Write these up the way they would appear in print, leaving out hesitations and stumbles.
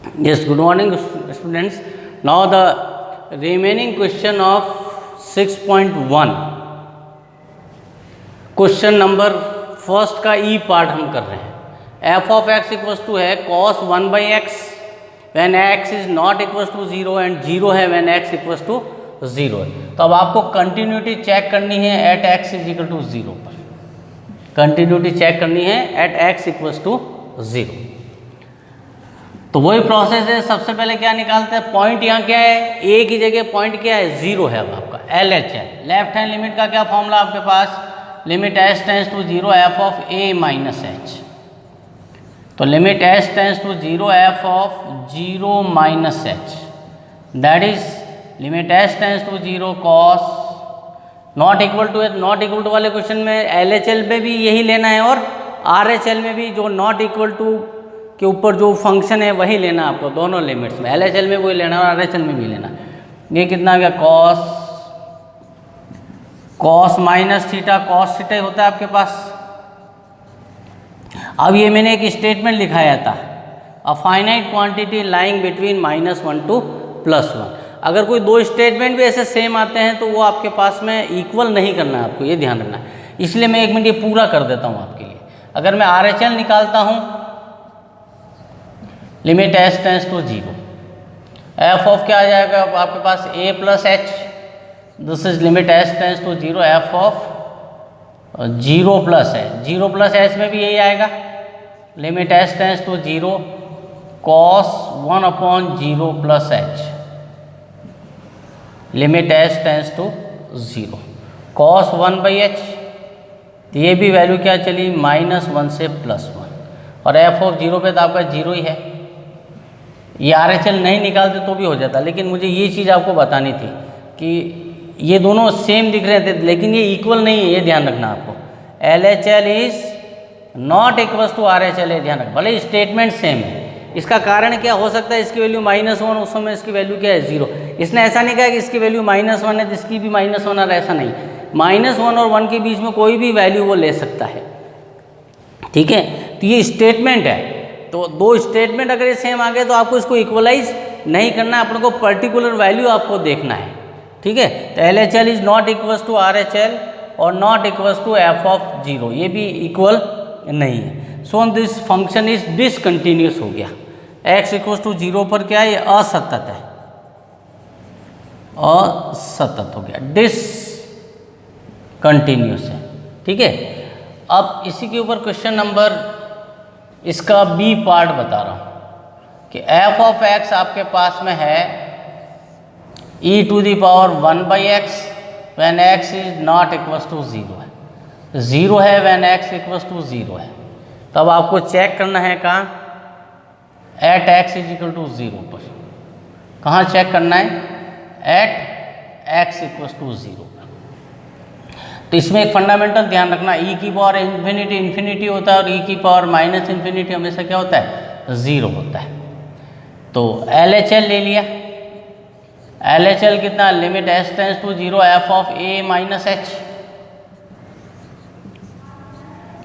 Yes, good morning students. Now the remaining question of 6.1 question number first का E part हम कर रहे हैं। F of x equals to है cos 1/x when x is not equals to 0 and 0 है when x equals to 0 है। तो अब आपको कंटिन्यूटी चेक करनी है at x is equal to 0 पर। कंटिन्यूटी चेक करनी है एट एक्स इक्वल्स टू 0। तो वही प्रोसेस है। सबसे पहले क्या निकालते हैं, पॉइंट यहाँ क्या है, ए की जगह पॉइंट क्या है, 0 है। अब आपका एल एच है। लेफ्ट हैंड लिमिट का क्या फॉर्मूला आपके पास, limit h tends to 0 f of a minus h. तो limit h tends to 0 f of 0 minus h, that is limit h tends to 0 cos not equal to है। Not equal to वाले question में L H L में भी यही लेना है और आर एच एल में भी जो नॉट इक्वल टू के ऊपर जो फंक्शन है वही लेना है आपको, दोनों लिमिट्स में। एल एच एल में वही लेना है और आर एच एल में भी लेना है। ये कितना आ गया, cos minus theta, cos theta ही होता है आपके पास। अब ये मैंने एक स्टेटमेंट लिखाया था, a finite quantity lying between -1 to +1। अगर कोई दो स्टेटमेंट भी ऐसे सेम आते हैं तो वो आपके पास में इक्वल नहीं करना है आपको, ये ध्यान रखना है। इसलिए मैं 1 मिनट ये पूरा कर देता हूँ आपके लिए। अगर मैं आर एच एल निकालता हूँ, limit h tends to 0, f of क्या आ जाएगा आपके पास, a plus h. This is limit h tends to 0 f of 0 plus h. 0 plus h में भी यही आएगा, limit h tends to 0 cos 1/0 plus h. Limit h tends to 0 cos 1/h, ये भी वैल्यू क्या चली, -1 से +1। और एफ ऑफ 0 पे तो आपका 0 ही है। ये आर एच एल नहीं निकालते तो भी हो जाता, लेकिन मुझे ये चीज़ आपको बतानी थी कि ये दोनों सेम दिख रहे थे लेकिन ये इक्वल नहीं है, ये ध्यान रखना आपको। L H L is not equals to R H L, ये ध्यान रखना। भले स्टेटमेंट सेम है, इसका कारण क्या हो सकता है, इसकी वैल्यू -1, उस समय इसकी वैल्यू क्या है, 0। इसने ऐसा नहीं कहा कि इसकी वैल्यू -1 है तो इसकी भी -1 है, ऐसा नहीं। -1 और 1 के बीच में कोई भी वैल्यू वो ले सकता है, ठीक है। तो ये स्टेटमेंट है, तो दो स्टेटमेंट अगर ये सेम आ गए तो आपको इसको इक्वलाइज नहीं करना है, अपने को पर्टिकुलर वैल्यू आपको देखना है, ठीक है। तो L H L is not equals to R H L और not equals to f of 0, ये भी इक्वल नहीं है। So this function is discontinuous हो गया। एक्स इक्वल्स टू 0 पर क्या है, ये असतत है, असतत हो गया, डिसकंटिन्यूस है, ठीक है। अब इसी के ऊपर क्वेश्चन नंबर इसका बी पार्ट बता रहा हूँ कि एफ ऑफ एक्स आपके पास में है e⁻1/x when x is not equals to 0 है। 0 है व्हेन x इक्वल्स टू 0 है। तब आपको चेक करना है कहाँ, at x is equal to 0 पर। कहाँ चेक करना है, एट x इक्वल्स टू 0 पर। तो इसमें एक फंडामेंटल ध्यान रखना, e की पावर इन्फिनिटी होता है और e की पावर -∞ हमेशा क्या होता है, 0 होता है। तो एल एच एल ले लिया। एल एच एल कितना, limit h tends to 0 f of a minus h.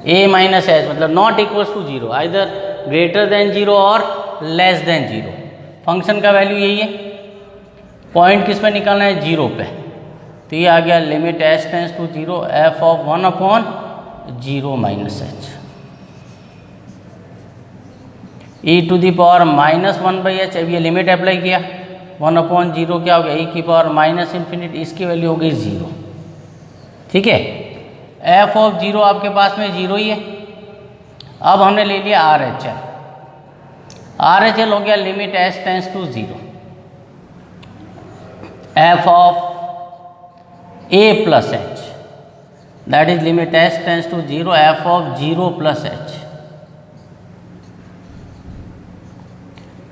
A minus h मतलब not equals to 0, either greater than 0 और लेस देन 0। फंक्शन का वैल्यू यही है। पॉइंट किस पे निकालना है, 0 पे। तो ये आ गया limit h tends to 0 f of 1/0 minus h. e⁻1/h, अब ये लिमिट अप्लाई किया, 1/0 क्या हो गया, e की पावर -∞, इसकी वैल्यू हो गई 0, ठीक है। एफ ऑफ 0 आपके पास में 0 ही है। अब हमने ले लिया R H L. R H L हो गया limit h tends to 0 f of a plus h, that is limit h tends to 0 f of 0 plus h.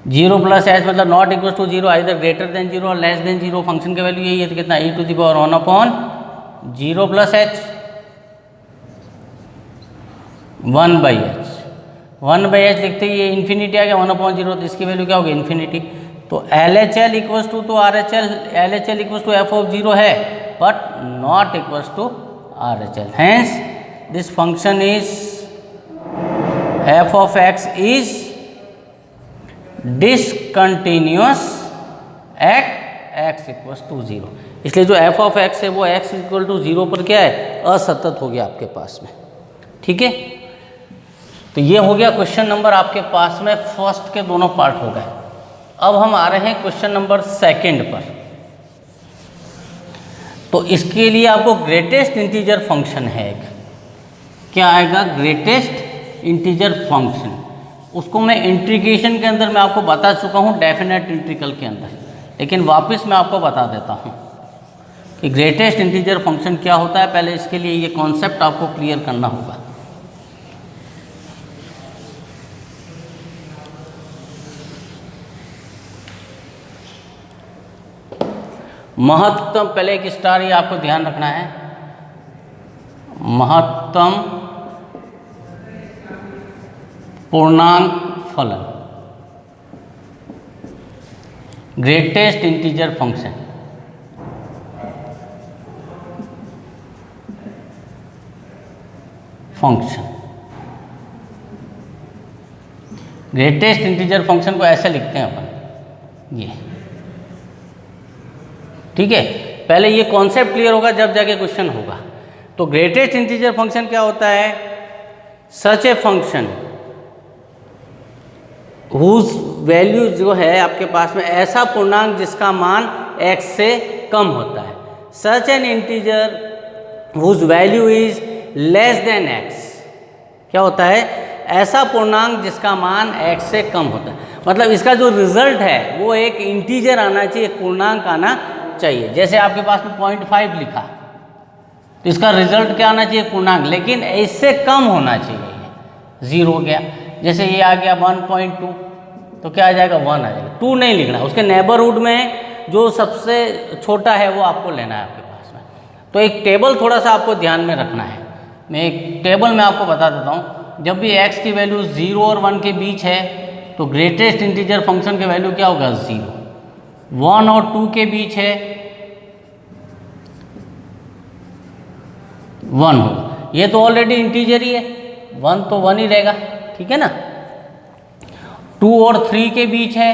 0 plus h मतलब not equal to 0, either greater than 0 और less than 0। Function की value यही है, तो कितना, e⁻1/0 plus H 1/h। 1/h लिखते ही ये infinity आ गया, 1/0, तो इसकी वैल्यू क्या होगी, इन्फिनिटी। तो L H L equals to, तो R H L, L H L equals to f of 0 है but not equals to R H L. Hence this function is f of x is discontinuous at x equals to 0। इसलिए जो f of x है वो x equal to 0 पर क्या है, असतत हो गया आपके पास में। ठीक है, तो ये हो गया क्वेश्चन नंबर आपके पास में फर्स्ट के दोनों पार्ट हो गए। अब हम आ रहे हैं क्वेश्चन नंबर सेकंड पर। तो इसके लिए आपको ग्रेटेस्ट इंटीजर फंक्शन है एक, क्या आएगा, ग्रेटेस्ट इंटीजर फंक्शन। उसको मैं इंटीग्रेशन के अंदर मैं आपको बता चुका हूँ, डेफिनेट इंटीग्रल के अंदर, लेकिन वापस मैं आपको बता देता हूँ कि ग्रेटेस्ट इंटीजर फंक्शन क्या होता है। पहले इसके लिए ये कॉन्सेप्ट आपको क्लियर करना होगा। महत्तम, पहले एक स्टार ये आपको ध्यान रखना है, महत्तम पूर्णांक फलन, greatest integer function. Greatest integer function को ऐसे लिखते हैं अपन, ये। ठीक है, पहले ये कॉन्सेप्ट क्लियर होगा जब जाके क्वेश्चन होगा। तो ग्रेटेस्ट इंटीजर फंक्शन क्या होता है, सच ए फंक्शन हुज वैल्यू जो है आपके पास में, ऐसा पूर्णांक जिसका मान x से कम होता है। Such an integer whose value is less than x, क्या होता है, ऐसा पूर्णांक जिसका मान x से कम होता है। मतलब इसका जो रिजल्ट है वो एक इंटीजर आना चाहिए, एक पूर्णांक आना चाहिए। जैसे आपके पास में 0.5 लिखा, तो इसका रिजल्ट क्या आना चाहिए, पूर्णांक, लेकिन इससे कम होना चाहिए। 0 गया, जैसे ये आ गया 1.2, तो क्या आ जाएगा, 1 आ जाएगा। 2 नहीं लिखना, उसके नेबरहुड में जो सबसे छोटा है वो आपको लेना है आपके पास में। तो एक टेबल थोड़ा सा आपको ध्यान में रखना है। मैं एक टेबल में आपको बता देता हूँ। जब भी x की वैल्यू 0 और 1 के बीच है तो ग्रेटेस्ट इंटीजर फंक्शन की वैल्यू क्या होगा, 0। 1 और 2 के बीच है 1 होगा, ये तो ऑलरेडी इंटीजर ही है, 1 तो 1 ही रहेगा। ठीक है ना। 2 और 3 के बीच है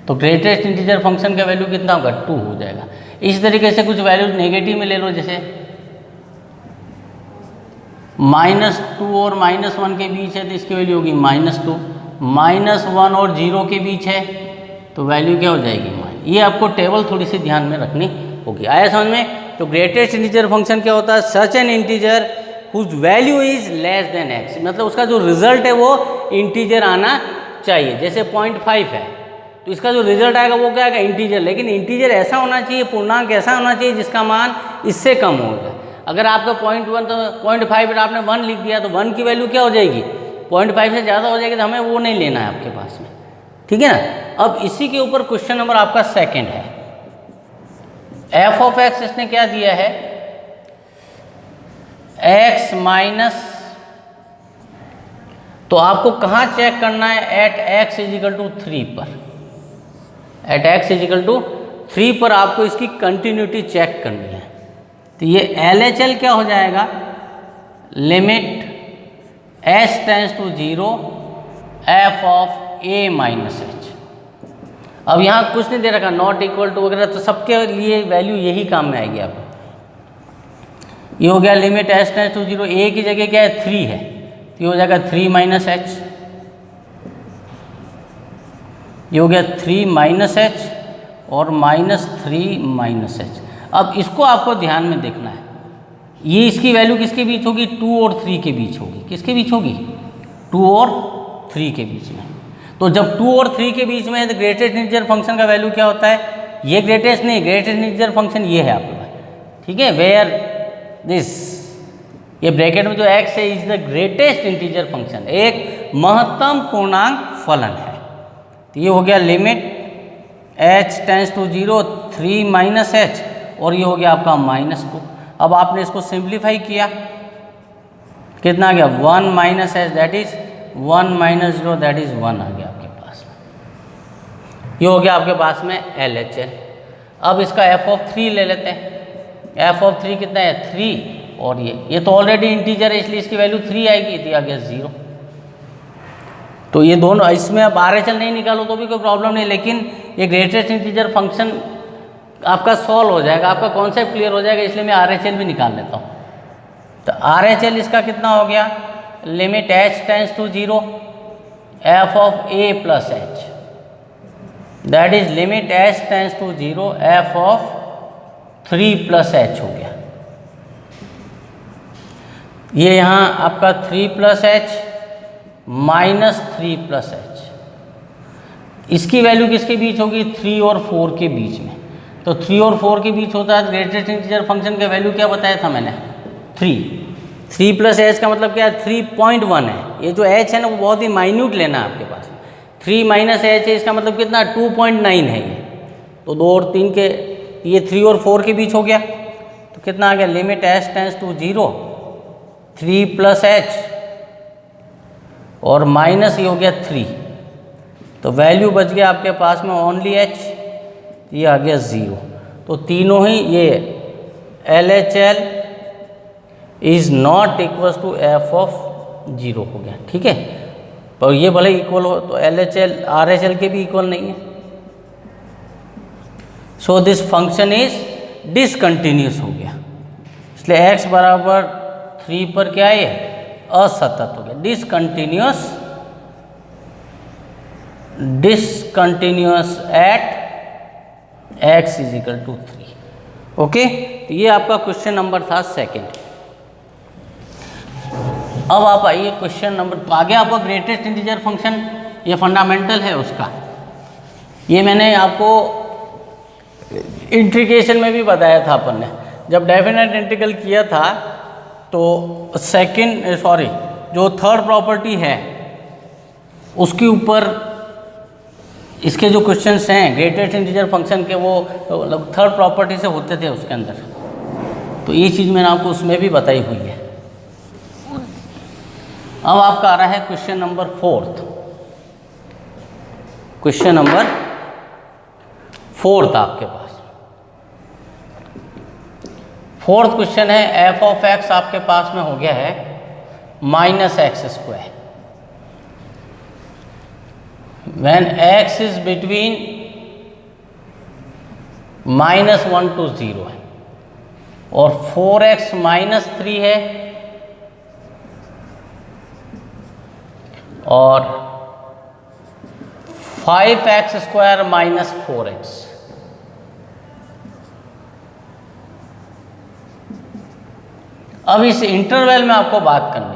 तो ग्रेटेस्ट इंटीजर फंक्शन का वैल्यू कितना होगा, 2 हो जाएगा। इस तरीके से कुछ वैल्यूज नेगेटिव में ले लो, जैसे -2 और -1 के बीच है तो इसकी वैल्यू होगी -2। -1 और 0 के बीच है तो वैल्यू क्या हो जाएगी, -। ये आपको टेबल थोड़ी सी ध्यान में रखनी होगी। आया समझ में। तो ग्रेटेस्ट इंटीजर फंक्शन क्या होता है, such an integer whose value is less than x, मतलब उसका जो रिजल्ट है वो इंटीजर आना चाहिए। जैसे 0.5 है तो इसका जो रिजल्ट आएगा वो क्या आएगा, इंटीजर, लेकिन इंटीजर ऐसा होना चाहिए, पूर्णांक ऐसा होना चाहिए जिसका मान इससे कम होगा। अगर आपका 0.1 तो 0.5 पर आपने 1 लिख दिया तो 1 की वैल्यू क्या हो जाएगी, 0.5 से ज़्यादा हो जाएगी, तो हमें वो नहीं लेना है आपके पास में। ठीक है ना। अब इसी के ऊपर क्वेश्चन नंबर आपका सेकंड है। f ऑफ x इसने क्या दिया है, x माइनस, तो आपको कहाँ चेक करना है, एट x इजिकल टू 3 पर। एट x इजिकल टू 3 पर आपको इसकी कंटिन्यूटी चेक करनी है। तो ये LHL क्या हो जाएगा, limit h tense to 0 f of a minus h। अब यहाँ कुछ नहीं दे रखा, नॉट इक्वल टू वगैरह, तो सबके लिए वैल्यू यही काम में आएगी आपको। ये हो गया limit h tense to 0, a की जगह क्या है, 3 है, तो ये हो जाएगा 3 माइनस h। ये हो गया 3 माइनस h और -3 माइनस h। अब इसको आपको ध्यान में देखना है, ये इसकी वैल्यू किसके बीच होगी, 2 और 3 के बीच होगी। किसके बीच होगी, 2 और 3 के बीच में। तो जब 2 और 3 के बीच में है तो ग्रेटेस्ट इंटीजर फंक्शन का वैल्यू क्या होता है, ये ग्रेटेस्ट नहीं, ग्रेटेस्ट इंटीजर फंक्शन ये है आपके पास। ठीक है, वेयर दिस, ये ब्रैकेट में जो x है is the greatest integer function, एक महत्तम पूर्णांक फलन है। तो ये हो गया लिमिट h टेंस टू 0 3 माइनस h, और ये हो गया आपका -2। अब आपने इसको सिंप्लीफाई किया, कितना आ गया, 1 minus h, that is 1 minus 0, that is 1 आ गया आपके पास में। ये हो गया आपके पास में LHL। अब इसका f ऑफ 3 ले लेते हैं। f ऑफ 3 कितना है, 3, और ये तो ऑलरेडी इंटीजर है इसलिए इसकी वैल्यू 3 आएगी, तो आ गया 0। तो ये दोनों, इसमें आप RHL नहीं निकालो तो भी कोई प्रॉब्लम नहीं, लेकिन ये ग्रेटेस्ट इंटीजर फंक्शन आपका सॉल्व हो जाएगा, आपका कॉन्सेप्ट क्लियर हो जाएगा, इसलिए मैं RHL भी निकाल लेता हूँ। तो RHL इसका कितना हो गया, limit h tense to 0 f of a plus h, that is limit h tense to 0 f of 3 plus h हो गया। ये यहाँ आपका 3 plus h minus 3 plus h, इसकी वैल्यू किसके बीच होगी, 3 और 4 के बीच में। तो 3 और 4 के बीच होता है ग्रेटेस्ट इंटीजर फंक्शन का वैल्यू क्या बताया था मैंने, 3 प्लस h का मतलब क्या है, 3.1 है। ये जो h है ना वो बहुत ही माइन्यूट लेना है आपके पास। 3 माइनस h है, इसका मतलब कितना, 2.9 है ये। तो 2 और 3 के, ये 3 और 4 के बीच हो गया, तो कितना आ गया, limit h tense to 0 3 plus h और माइनस ये हो गया 3, तो वैल्यू बच गया आपके पास में ओनली h, ये आ गया 0। तो तीनों ही ये LHL is not equal to f of 0 हो गया, ठीक है। पर ये भले इक्वल हो तो LHL RHL के भी इक्वल नहीं है। So this function is discontinuous हो गया, इसलिए x बराबर 3 पर क्या है, असतत हो गया, discontinuous at x is equal to 3। Okay, तो ये आपका क्वेश्चन नंबर था सेकंड। अब आप आइए क्वेश्चन नंबर, तो आगे आपका ग्रेटेस्ट इंटीजर फंक्शन, ये फंडामेंटल है उसका। ये मैंने आपको इंटीग्रेशन में भी बताया था अपन ने, जब डेफिनेट इंटीग्रल किया था तो जो थर्ड प्रॉपर्टी है उसके ऊपर इसके जो क्वेश्चंस हैं ग्रेटेस्ट इंटीजर फंक्शन के, वो थर्ड प्रॉपर्टी से होते थे उसके अंदर। तो ये चीज़ मैंने आपको उसमें भी बताई हुई है। अब आपका आ रहा है क्वेश्चन नंबर 4। क्वेश्चन नंबर 4 आपके पास 4th क्वेश्चन है, f ऑफ x आपके पास में हो गया है -x²। When x is between -1 to 0 है और 4x -3 है और 5x² -4x। अब इस इंटरवल में आपको बात करनी है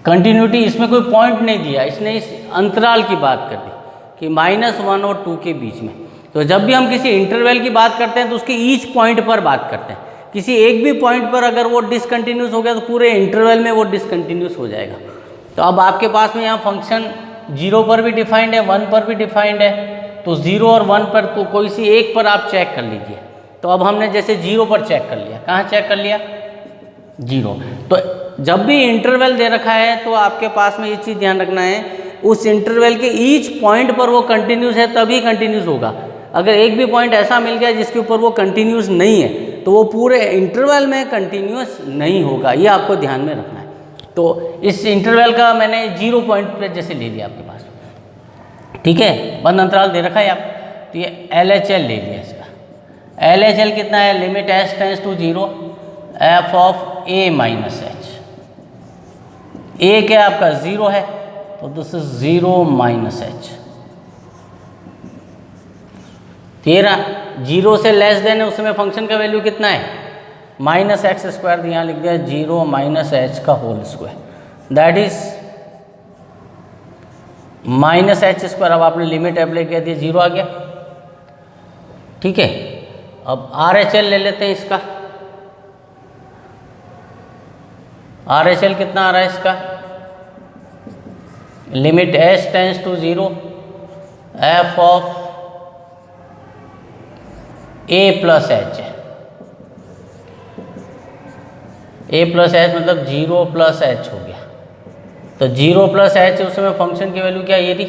कंटिन्यूटी, इसमें कोई पॉइंट नहीं दिया, इसने इस अंतराल की बात कर दी कि -1 और 2 के बीच में। तो जब भी हम किसी इंटरवल की बात करते हैं तो उसके ईच पॉइंट पर बात करते हैं। किसी एक भी पॉइंट पर अगर वो डिसकंटिन्यूस हो गया तो पूरे इंटरवल में वो डिसकंटिन्यूस हो जाएगा। तो अब आपके पास में यहाँ फंक्शन 0 पर भी डिफाइंड है, 1 पर भी डिफाइंड है, तो 0 और 1 पर तो कोई सी एक पर आप चेक कर लीजिए। तो अब हमने जैसे 0 पर चेक कर लिया, कहाँ चेक कर लिया, 0। तो जब भी इंटरवल दे रखा है तो आपके पास में ये चीज़ ध्यान रखना है, उस इंटरवल के ईच पॉइंट पर वो कंटिन्यूस है तभी कंटिन्यूस होगा। अगर एक भी पॉइंट ऐसा मिल गया जिसके ऊपर वो कंटिन्यूस नहीं है तो वो पूरे इंटरवल में कंटिन्यूस नहीं होगा, ये आपको ध्यान में रखना है। तो इस इंटरवल का मैंने 0 पॉइंट पे जैसे ले लिया आपके पास, ठीक है, बंद अंतराल दे रखा है आप, तो ये LHL ले लिया इसका। LHL कितना है, limit h tense to 0 f of a minus h। a क्या आपका 0 है तो दिस इज 0 माइनस h। 0 से लेस देन है, उसमें फंक्शन का वैल्यू कितना है, -x², यहाँ लिख दिया 0 माइनस h का whole square, that is -h²। अब आपने लिमिट अप्लाई कर दिया, 0 आ गया, ठीक है। अब RHL ले लेते हैं इसका। RHL कितना आ रहा है इसका, limit h tense to 0 f of a plus h है। a प्लस h मतलब 0 प्लस h हो गया, तो 0 प्लस h उसमें फंक्शन की वैल्यू क्या ये थी,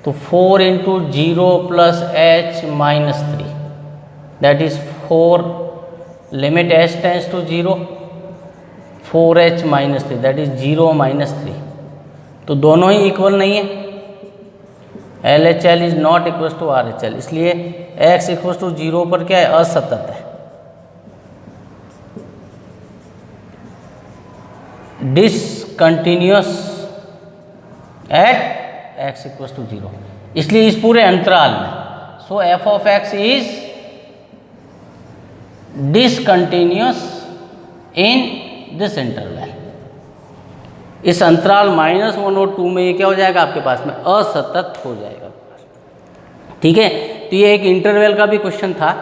तो 4 into 0 plus h minus 3, that is 4, limit h tense to 0 4h minus 3, that is 0 minus 3। तो दोनों ही इक्वल नहीं है। LHL is not equal to RHL, इसलिए x इक्वल टू 0 पर क्या है, असतत है। Discontinuous at x equal to 0, इसलिए इस पूरे अंतराल में so f of x is discontinuous in this interval. इस अंतराल -1 और 2 में ये क्या हो जाएगा आपके पास में, असतत हो जाएगा। ठीक है, तो ये एक इंटरवल का भी क्वेश्चन था,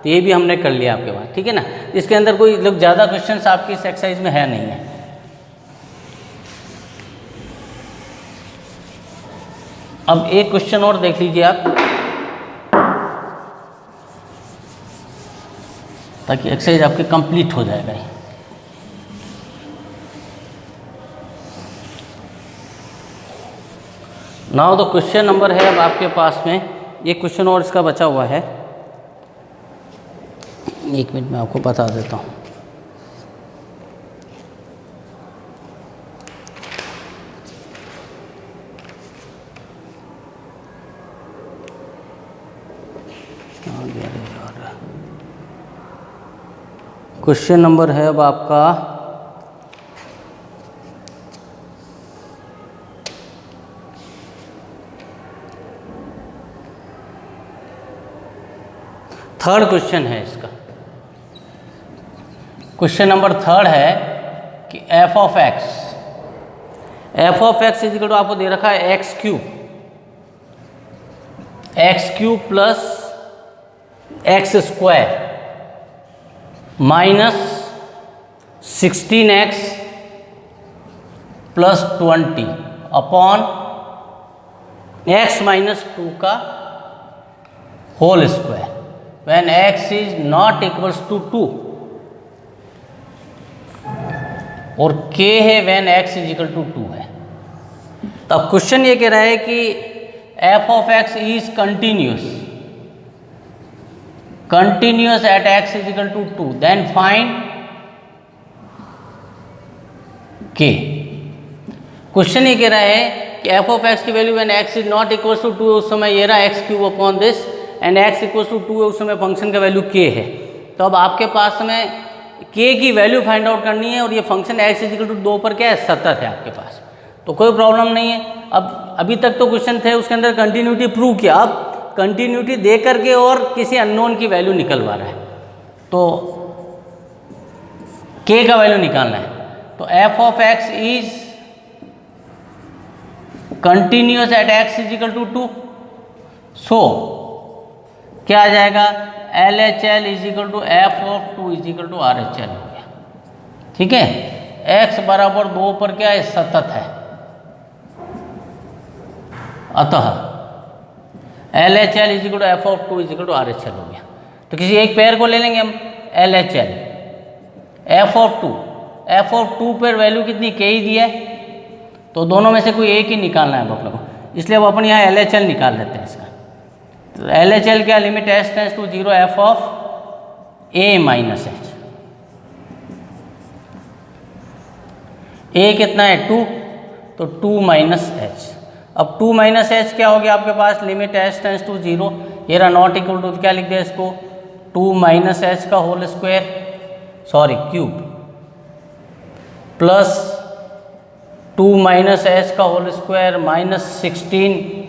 तो ये भी हमने कर लिया आपके पास। ठीक है ना, इसके अंदर कोई लोग ज़्यादा क्वेश्चंस आपकी इस एक्सरसाइज में है नहीं है। अब एक क्वेश्चन और देख लीजिए आप, ताकि एक्सरसाइज आपकी कंप्लीट हो जाएगा। नाउ तो क्वेश्चन नंबर है अब आपके पास में, एक क्वेश्चन और इसका बचा हुआ है, 1 मिनट में आपको बता देता हूँ। क्वेश्चन नंबर है अब आपका 3rd क्वेश्चन है इसका। क्वेश्चन नंबर 3rd है कि f of x is equal to आपको दे रखा है x cube plus x square minus 16x प्लस 20 अपॉन x माइनस 2 का whole square when x is not equals to 2 और k है when x is equal to 2 है। तब क्वेश्चन ये कह रहा है कि f of x is continuous at x is equal to 2, then find k। Question ये कह रहा है कि f of x की value when x is not equals to 2 उस समय ये रहा x cube upon this and x equals to 2 है, उस समय फंक्शन का वैल्यू k है। तो अब आपके पास में k की वैल्यू फाइंड आउट करनी है और ये फंक्शन x इक्वल टू 2 पर क्या है, सतत है आपके पास, तो कोई प्रॉब्लम नहीं है। अब अभी तक तो क्वेश्चन थे उसके अंदर कंटिन्यूटी प्रूव किया, अब कंटिन्यूटी दे करके और किसी अननोन की वैल्यू निकलवा रहा है, तो k का वैल्यू निकालना है। तो f of x is continuous at x is equal to 2, so क्या आ जाएगा, LHL is equal to f of 2 is equal to RHL हो गया। ठीक है, x बराबर 2 पर क्या है, सतत है, अतः LHL is equal to f of 2 is equal to RHL हो गया। तो किसी एक पेयर को ले लेंगे हम LHL, f ऑफ 2 पर वैल्यू कितनी, k ही दिया है, तो दोनों में से कोई एक ही निकालना है अपने को, इसलिए अब अपन यहाँ LHL निकाल लेते हैं इसका। तो LHL क्या, limit h tends to 0 f of a minus h, a कितना है 2, तो 2 माइनस h। अब 2 माइनस h क्या हो गया आपके पास, लिमिट h टेंड्स टू 0, ये रहा नॉट इक्वल टू, क्या लिख दिया इसको, 2 माइनस h का whole square, sorry cube, plus 2 minus h का whole square minus 16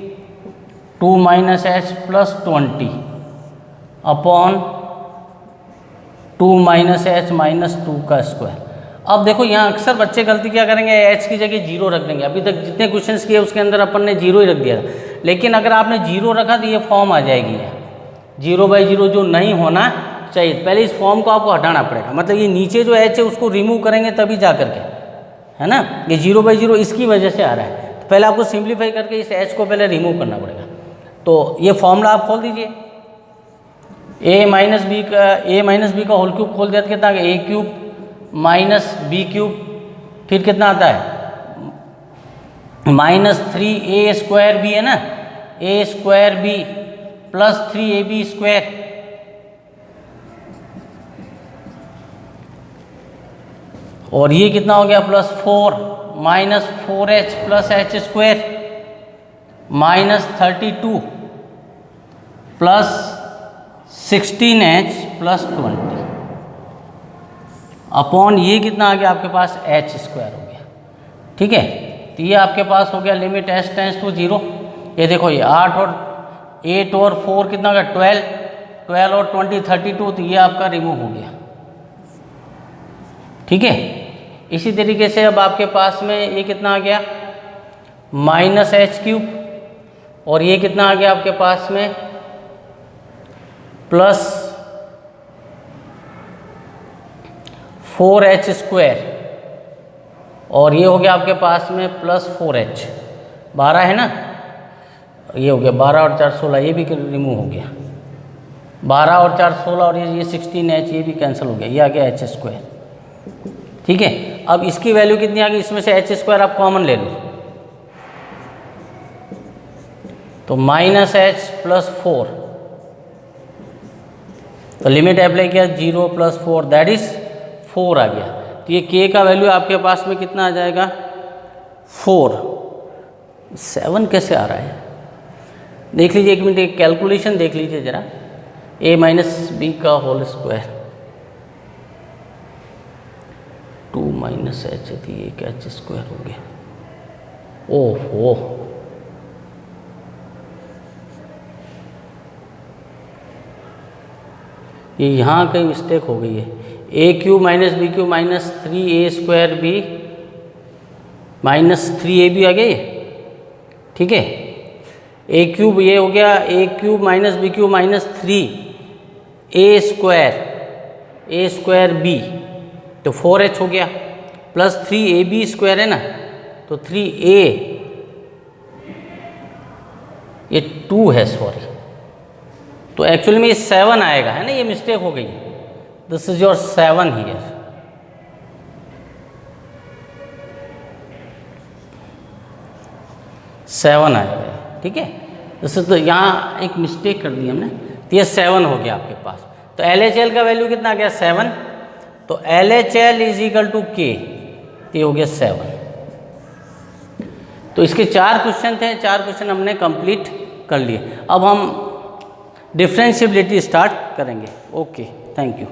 2 minus h plus 20 upon 2 minus h minus 2 का स्क्वायर। अब देखो यहाँ अक्सर बच्चे गलती क्या करेंगे, h की जगह 0 रख देंगे। अभी तक जितने क्वेश्चंस किए उसके अंदर अपन ने 0 ही रख दिया था, लेकिन अगर आपने 0 रखा तो ये फॉर्म आ जाएगी, 0/0 जो नहीं होना चाहिए। पहले इस फॉर्म को आपको हटाना पड़ेगा, मतलब ये नीचे जो h है उसको रिमूव करेंगे तभी जा करके, है ना, ये 0/0 इसकी वजह से आ रहा है, तो पहले आपको सिंप्लीफाई करके इस h को पहले रिमूव करना पड़ेगा। तो ये फॉर्मूला आप खोल दीजिए, a माइनस बी का होल क्यूब खोल दिया तो कितना आ गया, a cube minus b cube, फिर कितना आता है माइनस 3a स्क्वायर बी है ना, a square b plus 3ab square, और ये कितना हो गया plus 4 minus 4h plus h square minus 32 plus 16h plus 20 upon ये कितना आ गया आपके पास एच स्क्वायर हो गया। ठीक है, तो ये आपके पास हो गया लिमिट एच टेंस टू 0। ये देखो ये 8 और 8 और 4 कितना हो गया 12 और 20 32, तो ये आपका रिमूव हो गया। ठीक है, इसी तरीके से अब आपके पास में ये कितना आ गया माइनस एच क्यूब और ये कितना आ गया आपके पास में प्लस 4h स्क्वायर और ये हो गया आपके पास में प्लस 4h 12 है ना, ये हो गया 12 और 4 16, ये भी रिमूव हो गया 12 और 4 16 और ये 16h ये भी कैंसिल हो गया, ये आ गया एच स्क्वायर। ठीक है, अब इसकी वैल्यू कितनी आ गई, इसमें से एच स्क्वायर आप कॉमन ले लो तो माइनस एच प्लस 4, तो लिमिट अप्लाई किया 0 प्लस 4 दैट इज 4 आ गया। तो ये k का वैल्यू आपके पास में कितना आ जाएगा 4। 7 कैसे आ रहा है देख लीजिए, एक मिनट एक कैलकुलेशन देख लीजिए ज़रा, a माइनस बी का होल स्क्वायर 2 माइनस एच थी, एक एच स्क्वायर हो गया। ओहो, ये यहाँ कहीं मिस्टेक हो गई है, a cube minus b cube minus 3a square b minus 3ab आ गया ये। ठीक है, ए क्यूब ये हो गया a cube minus b cube minus 3a square b, तो 4h हो गया प्लस 3ab स्क्वायर है ना, तो 3a ये 2 है सॉरी, तो एक्चुअली में ये 7 आएगा है ना, ये मिस्टेक हो गई, this is your 7 here. Seven आएगा। ठीक है, जैसे तो यहाँ एक मिस्टेक कर दी हमने, तो ये 7 हो गया आपके पास। तो LHL का वैल्यू कितना आ गया 7, तो LHL is equal to K, ये हो गया 7। तो इसके 4 क्वेश्चन थे, 4 क्वेश्चन हमने कंप्लीट कर लिए। अब हम डिफरेंशिएबिलिटी स्टार्ट करेंगे। Okay, thank you.